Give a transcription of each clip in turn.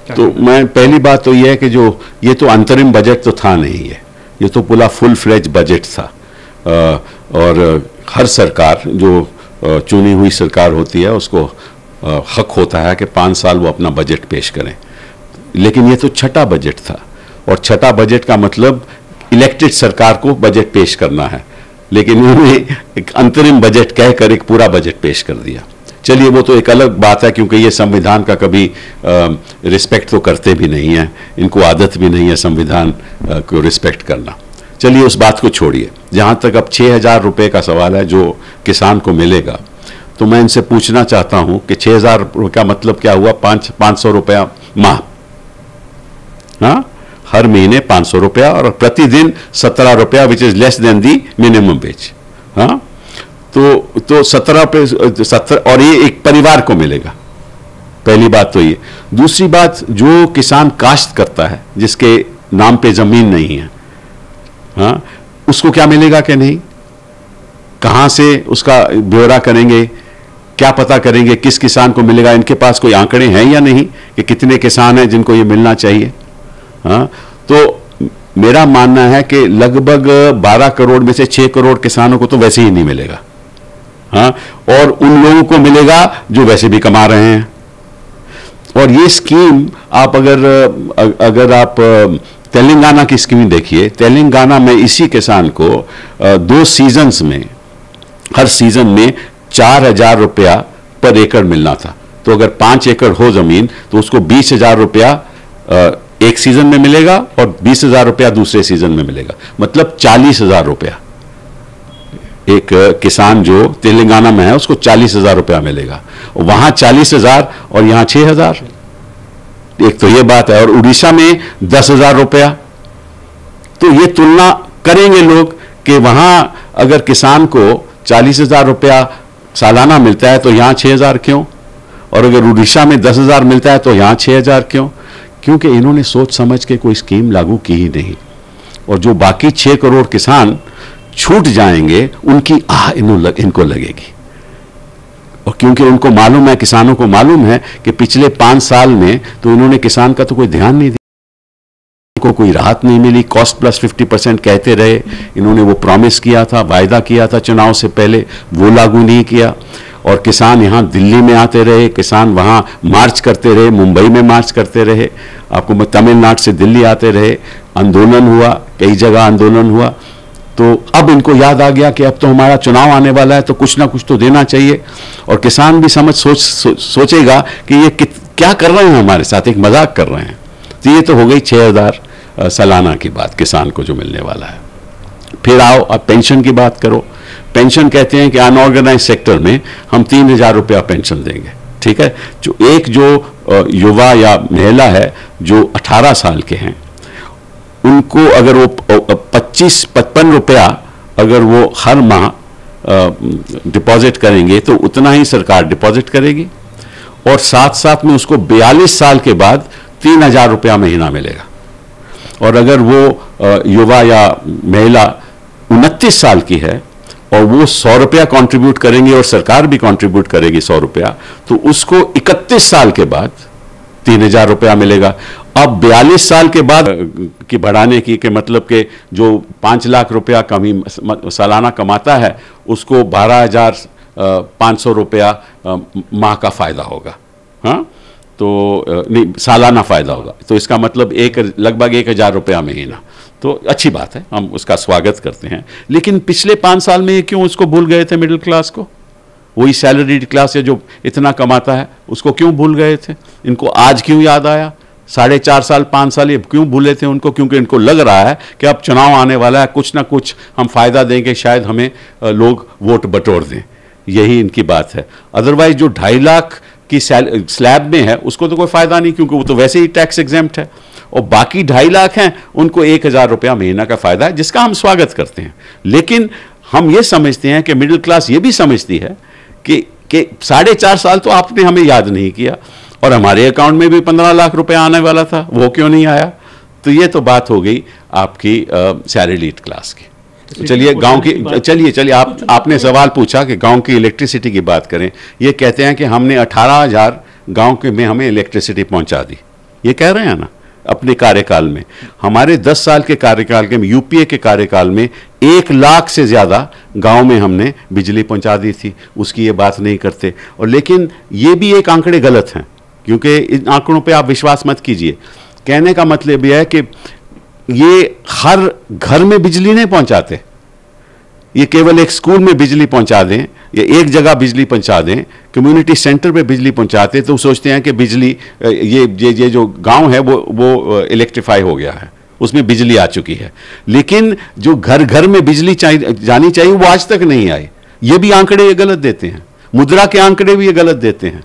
तो मैं पहली बात तो ये है कि जो ये तो अंतरिम बजट तो था नहीं है, ये तो पूरा फुल फ्लेज बजट था। और हर सरकार जो चुनी हुई सरकार होती है उसको हक होता है कि 5 साल वो अपना बजट पेश करें, लेकिन ये तो छठा बजट था और छठा बजट का मतलब इलेक्टेड सरकार को बजट पेश करना है, लेकिन उन्होंने एक अंतरिम बजट कहकर एक पूरा बजट पेश कर दिया। चलिए वो तो एक अलग बात है, क्योंकि ये संविधान का कभी रिस्पेक्ट तो करते भी नहीं है, इनको आदत भी नहीं है संविधान को रिस्पेक्ट करना। चलिए उस बात को छोड़िए। जहाँ तक अब 6,000 रुपये का सवाल है जो किसान को मिलेगा, तो मैं इनसे पूछना चाहता हूँ कि 6,000 रुपये का मतलब क्या हुआ? 500 रुपया माह, हाँ, हर महीने 500 रुपया और प्रतिदिन 17 रुपया, which is less than the minimum wage. हाँ, तो 17 पे 17, और ये एक परिवार को मिलेगा। पहली बात तो ये। दूसरी बात, जो किसान काश्त करता है जिसके नाम पे जमीन नहीं है, हाँ, उसको क्या मिलेगा कि नहीं? कहां से उसका ब्यौरा करेंगे, क्या पता करेंगे किस किसान को मिलेगा? इनके पास कोई आंकड़े हैं या नहीं कि कितने किसान हैं जिनको ये मिलना चाहिए? हाँ, तो मेरा मानना है कि लगभग 12 करोड़ में से 6 करोड़ किसानों को तो वैसे ही नहीं मिलेगा। हाँ, और उन लोगों को मिलेगा जो वैसे भी कमा रहे हैं। और ये स्कीम आप अगर आप तेलंगाना की स्कीम देखिए, तेलंगाना में इसी किसान को 2 सीजन्स में, हर सीजन में 4,000 रुपया पर एकड़ मिलना था। तो अगर 5 एकड़ हो जमीन तो उसको 20,000 रुपया एक सीजन में मिलेगा और 20,000 रुपया दूसरे सीजन में मिलेगा, मतलब 40,000 रुपया। एक किसान जो तेलंगाना में है उसको 40,000 रुपया मिलेगा, वहां 40,000 और यहां 6,000। एक तो ये बात है। और उड़ीसा में 10,000 रुपया। तो ये तुलना करेंगे लोग कि वहां अगर किसान को 40,000 रुपया सालाना मिलता है तो यहां 6,000 क्यों? और अगर उड़ीसा में 10,000 मिलता है तो यहां 6,000 क्यों? क्योंकि इन्होंने सोच समझ के कोई स्कीम लागू की ही नहीं। और जो बाकी 6 करोड़ किसान छूट जाएंगे उनकी इनको लगेगी। और क्योंकि उनको मालूम है, किसानों को मालूम है कि पिछले 5 साल में तो इन्होंने किसान का तो कोई ध्यान नहीं दिया, को कोई राहत नहीं मिली। कॉस्ट प्लस 50% कहते रहे, इन्होंने वो प्रॉमिस किया था, वायदा किया था चुनाव से पहले, वो लागू नहीं किया। और किसान यहाँ दिल्ली में आते रहे, किसान वहाँ मार्च करते रहे, मुंबई में मार्च करते रहे, आपको तमिलनाडु से दिल्ली आते रहे, आंदोलन हुआ, कई जगह आंदोलन हुआ। तो अब इनको याद आ गया कि अब तो हमारा चुनाव आने वाला है, तो कुछ ना कुछ तो देना चाहिए। और किसान भी सोचेगा कि ये क्या कर रहे हैं हमारे साथ, एक मजाक कर रहे हैं। तो ये तो हो गई 6,000 सालाना की बात किसान को जो मिलने वाला है। फिर आओ अब पेंशन की बात करो। पेंशन कहते हैं कि अनऑर्गेनाइज सेक्टर में हम 3,000 रुपया पेंशन देंगे, ठीक है। जो युवा या महिला है जो 18 साल के हैं, उनको अगर वो 55 रुपया अगर वो हर माह डिपॉजिट करेंगे तो उतना ही सरकार डिपॉजिट करेगी। और साथ साथ में उसको 42 साल के बाद 3,000 रुपया महीना मिलेगा। और अगर वो युवा या महिला 29 साल की है और वो 100 रुपया कॉन्ट्रीब्यूट करेंगे और सरकार भी कॉन्ट्रीब्यूट करेगी 100 रुपया, तो उसको 31 साल के बाद 3,000 रुपया मिलेगा। अब 42 साल के बाद की बढ़ाने की के मतलब के जो 5 लाख रुपया कमी सालाना कमाता है उसको 12,500 रुपया माह का फायदा होगा। हाँ, तो नहीं, सालाना फायदा होगा। तो इसका मतलब लगभग 1,000 रुपया महीना। तो अच्छी बात है, हम उसका स्वागत करते हैं। लेकिन पिछले 5 साल में क्यों उसको भूल गए थे? मिडिल क्लास को, वही सैलरीड क्लास है जो इतना कमाता है, उसको क्यों भूल गए थे? इनको आज क्यों याद आया? 4.5 साल 5 साल ये क्यों भूले थे उनको? क्योंकि इनको लग रहा है कि अब चुनाव आने वाला है, कुछ ना कुछ हम फायदा देंगे, शायद हमें लोग वोट बटोर दें। यही इनकी बात है। अदरवाइज जो 2.5 लाख की स्लैब में है उसको तो कोई फायदा नहीं, क्योंकि वो तो वैसे ही टैक्स एग्जेम्प्ट है। और बाकी 2.5 लाख हैं उनको 1,000 रुपया महीना का फायदा है, जिसका हम स्वागत करते हैं। लेकिन हम ये समझते हैं कि मिडिल क्लास ये भी समझती है कि 4.5 साल तो आपने हमें याद नहीं किया, और हमारे अकाउंट में भी 15 लाख रुपया आने वाला था, वो क्यों नहीं आया? तो ये तो बात हो गई आपकी सैलरीड क्लास की। चलिए गांव की, चलिए आपने सवाल पूछा कि गांव की इलेक्ट्रिसिटी की बात करें। ये कहते हैं कि हमने 18,000 गांव के में हमें इलेक्ट्रिसिटी पहुंचा दी। ये कह रहे हैं ना अपने कार्यकाल में। हमारे 10 साल के कार्यकाल के यूपीए के कार्यकाल में 1 लाख से ज़्यादा गांव में हमने बिजली पहुंचा दी थी, उसकी ये बात नहीं करते। और लेकिन ये भी एक आंकड़े गलत हैं, क्योंकि इन आंकड़ों पे आप विश्वास मत कीजिए। कहने का मतलब यह है कि ये हर घर में बिजली नहीं पहुंचाते, ये केवल एक स्कूल में बिजली पहुंचा दें या एक जगह बिजली पहुंचा दें, कम्युनिटी सेंटर पे बिजली पहुंचाते तो सोचते हैं कि बिजली ये जो गांव है वो इलेक्ट्रीफाई हो गया है, उसमें बिजली आ चुकी है। लेकिन जो घर घर में बिजली जानी चाहिए वो आज तक नहीं आई। ये भी आंकड़े ये गलत देते हैं, मुद्रा के आंकड़े भी ये गलत देते हैं,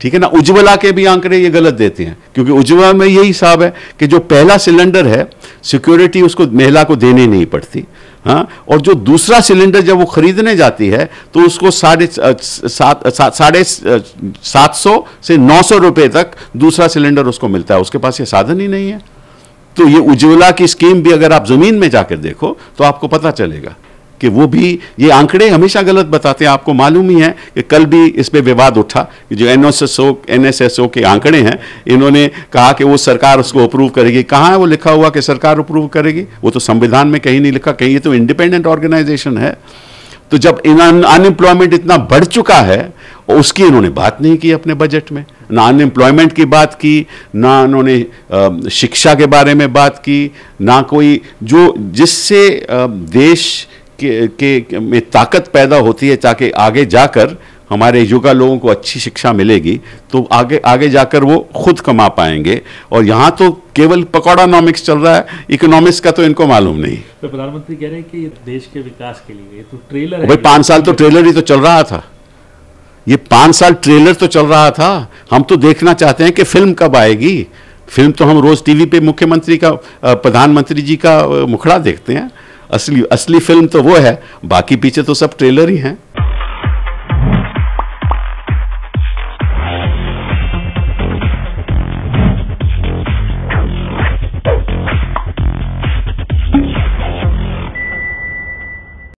ठीक है ना। उज्ज्वला के भी आंकड़े ये गलत देते हैं, क्योंकि उज्ज्वला में यही हिसाब है कि जो पहला सिलेंडर है सिक्योरिटी उसको महिला को देनी नहीं पड़ती, हाँ, और जो दूसरा सिलेंडर जब वो खरीदने जाती है तो उसको 750 से 900 रुपए तक दूसरा सिलेंडर उसको मिलता है, उसके पास ये साधन ही नहीं है। तो ये उज्ज्वला की स्कीम भी अगर आप जमीन में जाकर देखो तो आपको पता चलेगा कि वो भी ये आंकड़े हमेशा गलत बताते हैं। आपको मालूम ही है कि कल भी इस पे विवाद उठा कि जो एनएसएसओ के आंकड़े हैं, इन्होंने कहा कि वो सरकार उसको अप्रूव करेगी। कहाँ है वो लिखा हुआ कि सरकार अप्रूव करेगी? वो तो संविधान में कहीं नहीं लिखा, कहीं ये तो इंडिपेंडेंट ऑर्गेनाइजेशन है। तो जब अनएम्प्लॉयमेंट इतना बढ़ चुका है और उसकी इन्होंने बात नहीं की अपने बजट में, ना अनएम्प्लॉयमेंट की बात की, ना उन्होंने शिक्षा के बारे में बात की, ना कोई जो जिससे देश के में ताकत पैदा होती है ताकि आगे जाकर हमारे युवा लोगों को अच्छी शिक्षा मिलेगी तो आगे जाकर वो खुद कमा पाएंगे। और यहाँ तो केवल पकौड़ानॉमिक्स चल रहा है, इकोनॉमिक्स का तो इनको मालूम नहीं। तो प्रधानमंत्री कह रहे हैं कि ये देश के विकास के लिए तो ट्रेलर है। भाई 5 साल तो ट्रेलर ही तो चल रहा था, ये 5 साल ट्रेलर तो चल रहा था। हम तो देखना चाहते हैं कि फिल्म कब आएगी। फिल्म तो हम रोज टीवी पे मुख्यमंत्री का प्रधानमंत्री जी का मुखड़ा देखते हैं, असली फिल्म तो वो है, बाकी पीछे तो सब ट्रेलर ही हैं।